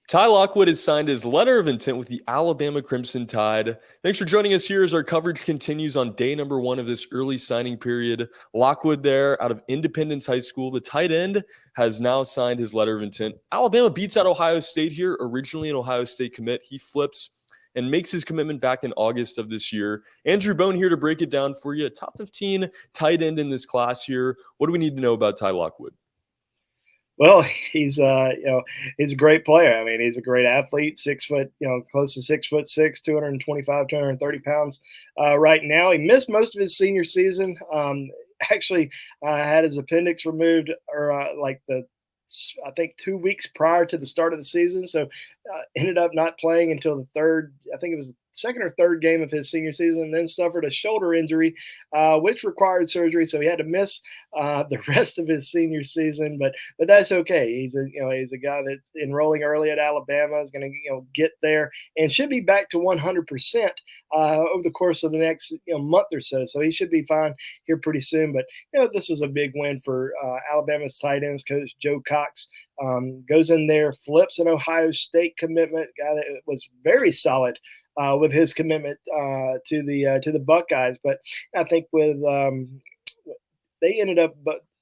Ty Lockwood has signed his letter of intent with the Alabama Crimson Tide. Thanks for joining us here as our coverage continues on day number one of this early signing period. Lockwood there out of Independence High School. The tight end has now signed his letter of intent. Alabama beats out Ohio State here, originally an Ohio State commit. He flips and makes his commitment back in August of this year. Andrew Bone here to break it down for you. Top 15 tight end in this class here. What do we need to know about Ty Lockwood? Well, he's a great player. I mean, he's a great athlete, 6 foot, close to 6'6", 225, 230 pounds. Right now, he missed most of his senior season. Actually, had his appendix removed, or I think 2 weeks prior to the start of the season. So ended up not playing until the third, I think it was the second or third game of his senior season, then suffered a shoulder injury, which required surgery. So he had to miss the rest of his senior season, but that's okay. He's a guy that's enrolling early at Alabama, is going to get there and should be back to 100% over the course of the next month or so. So he should be fine here pretty soon. But this was a big win for Alabama's tight ends coach Joe Cox. Goes in there, flips an Ohio State commitment, guy that was very solid with his commitment to the Buckeyes. But I think but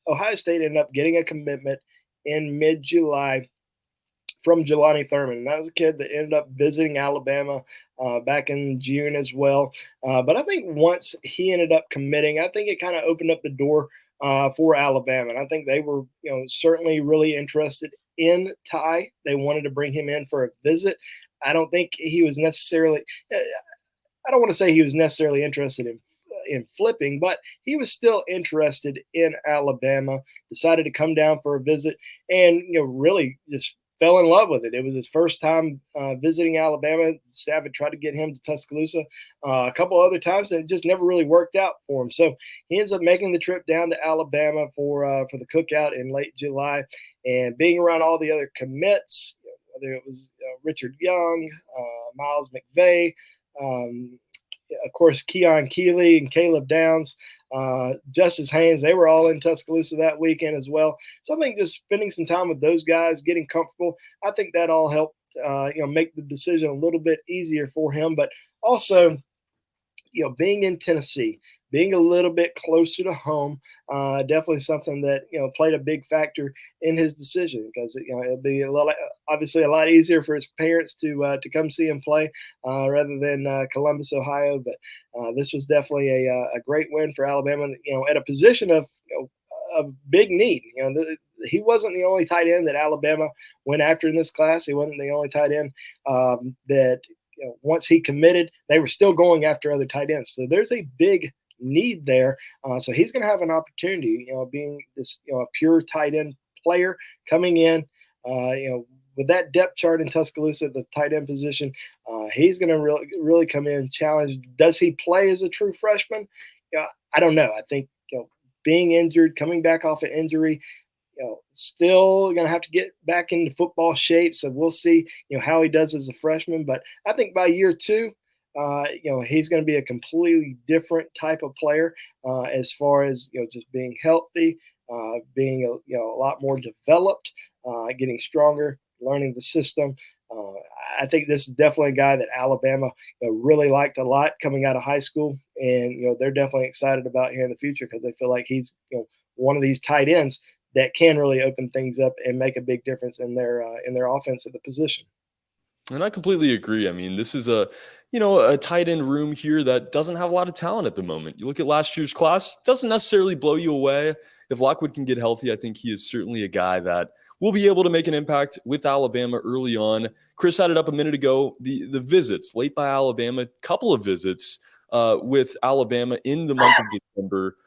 Ohio State ended up getting a commitment in mid-July from Jelani Thurman. And that was a kid that ended up visiting Alabama back in June as well. But I think once he ended up committing, I think it kind of opened up the door for Alabama. And I think they were, certainly really interested in Ty. They wanted to bring him in for a visit. I don't think he was necessarily. I don't want to say he was necessarily interested in flipping, but he was still interested in Alabama. Decided to come down for a visit, and really just fell in love with it. It was his first time visiting Alabama. The staff had tried to get him to Tuscaloosa a couple other times, and it just never really worked out for him. So he ends up making the trip down to Alabama for the cookout in late July, and being around all the other commits, whether it was Richard Young, Miles McVay, of course, Keon Keeley and Caleb Downs, Justice Haynes, they were all in Tuscaloosa that weekend as well. So I think just spending some time with those guys, getting comfortable, I think that all helped, make the decision a little bit easier for him. But also, being in Tennessee, being a little bit closer to home, definitely something that played a big factor in his decision, because it'll be obviously a lot easier for his parents to come see him play rather than Columbus, Ohio. But this was definitely a great win for Alabama. At a position of big need. He wasn't the only tight end that Alabama went after in this class. He wasn't the only tight end that. Once he committed, they were still going after other tight ends. So there's a big need there. So he's going to have an opportunity, being this, a pure tight end player coming in, with that depth chart in Tuscaloosa at the tight end position. He's going to really come in and challenge. Does he play as a true freshman? I don't know. I think, being injured, coming back off an injury, still going to have to get back into football shape. So we'll see, how he does as a freshman. But I think by year two, he's going to be a completely different type of player as far as, just being healthy, being, a lot more developed, getting stronger, learning the system. I think this is definitely a guy that Alabama really liked a lot coming out of high school. And, they're definitely excited about here in the future because they feel like he's, one of these tight ends that can really open things up and make a big difference in their offense at the position. And I completely agree. I mean, this is a tight end room here that doesn't have a lot of talent at the moment. You look at last year's class, doesn't necessarily blow you away. If Lockwood can get healthy, I think he is certainly a guy that will be able to make an impact with Alabama early on. Chris had it up a minute ago. The visits late by Alabama, couple of visits with Alabama in the month of December.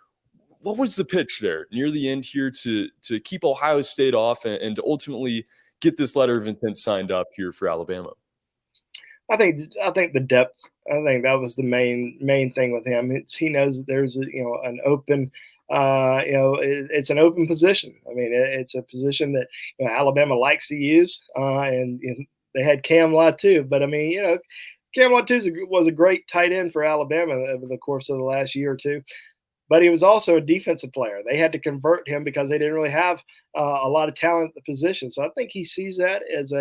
What was the pitch there near the end here to keep Ohio State off and to ultimately get this letter of intent signed up here for Alabama? I think the depth. I think that was the main thing with him. He knows that there's an open. It's an open position. I mean, it's a position that Alabama likes to use, and they had Cam Latu. But I mean, Cam Latu was a great tight end for Alabama over the course of the last year or two. but he was also a defensive player. They had to convert him because they didn't really have a lot of talent at the position. So I think he sees that as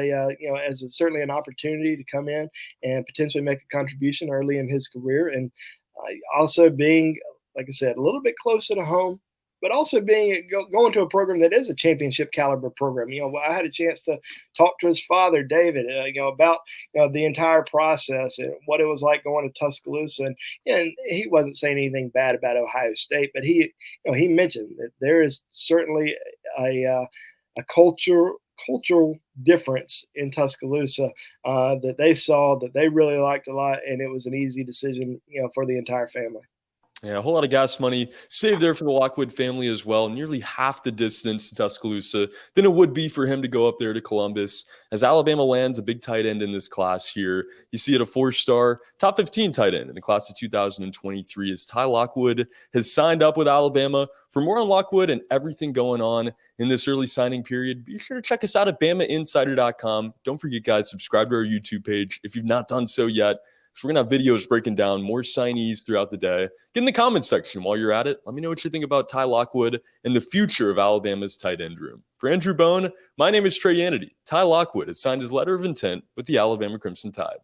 certainly an opportunity to come in and potentially make a contribution early in his career, and also being, like I said, a little bit closer to home, but also going to a program that is a championship caliber program. I had a chance to talk to his father, David, about the entire process and what it was like going to Tuscaloosa, and he wasn't saying anything bad about Ohio State, but he mentioned that there is certainly a a cultural difference in Tuscaloosa that they saw that they really liked a lot, and it was an easy decision, for the entire family. Yeah, a whole lot of gas money saved there for the Lockwood family as well. Nearly half the distance to Tuscaloosa than it would be for him to go up there to Columbus. As Alabama lands a big tight end in this class here, you see it a 4-star, top 15 tight end in the class of 2023 as Ty Lockwood has signed up with Alabama. For more on Lockwood and everything going on in this early signing period, be sure to check us out at BamaInsider.com. Don't forget, guys, subscribe to our YouTube page if you've not done so yet. So we're going to have videos breaking down more signees throughout the day. Get in the comments section while you're at it. Let me know what you think about Ty Lockwood and the future of Alabama's tight end room. For Andrew Bone, my name is Trey Yanity. Ty Lockwood has signed his letter of intent with the Alabama Crimson Tide.